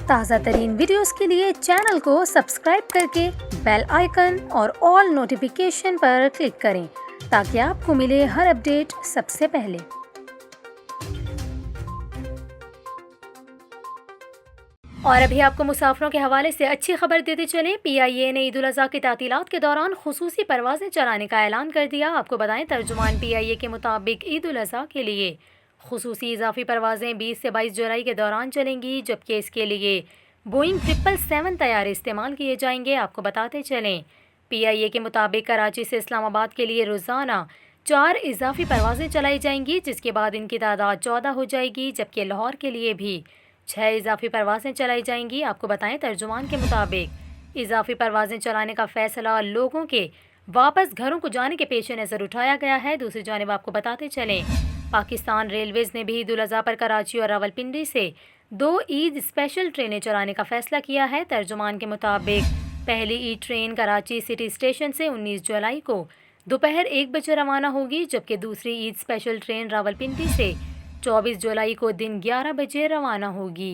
تازہ ترین ویڈیوز کے لیے چینل کو سبسکرائب کر کے بیل آئیکن اور آل نوٹیفیکیشن پر کلک کریں تاکہ آپ کو ملے ہر اپڈیٹ سب سے پہلے۔ اور ابھی آپ کو مسافروں کے حوالے سے اچھی خبر دیتے چلیں، پی آئی اے نے عید الاضحیٰ کی تعطیلات کے دوران خصوصی پروازیں چلانے کا اعلان کر دیا۔ آپ کو بتائیں، ترجمان پی آئی اے کے مطابق عید الاضحیٰ کے لیے خصوصی اضافی پروازیں 20 سے 22 جولائی کے دوران چلیں گی، جبکہ اس کے لیے بوئنگ 777 طیارے استعمال کیے جائیں گے۔ آپ کو بتاتے چلیں، پی آئی اے کے مطابق کراچی سے اسلام آباد کے لیے روزانہ 4 اضافی پروازیں چلائی جائیں گی، جس کے بعد ان کی تعداد 14 ہو جائے گی، جبکہ لاہور کے لیے بھی 6 اضافی پروازیں چلائی جائیں گی۔ آپ کو بتائیں، ترجمان کے مطابق اضافی پروازیں چلانے کا فیصلہ لوگوں کے واپس گھروں کو جانے کے پیش نظر اٹھایا گیا ہے۔ دوسری جانب آپ کو بتاتے چلیں، پاکستان ریلویز نے بھی عید الاضحیٰ پر کراچی اور راولپنڈی سے 2 عید اسپیشل ٹرینیں چلانے کا فیصلہ کیا ہے۔ ترجمان کے مطابق پہلی عید ٹرین کراچی سٹی اسٹیشن سے 19 جولائی کو دوپہر 1 بجے روانہ ہوگی، جبکہ دوسری عید اسپیشل ٹرین راولپنڈی سے 24 جولائی کو دن 11 بجے روانہ ہوگی۔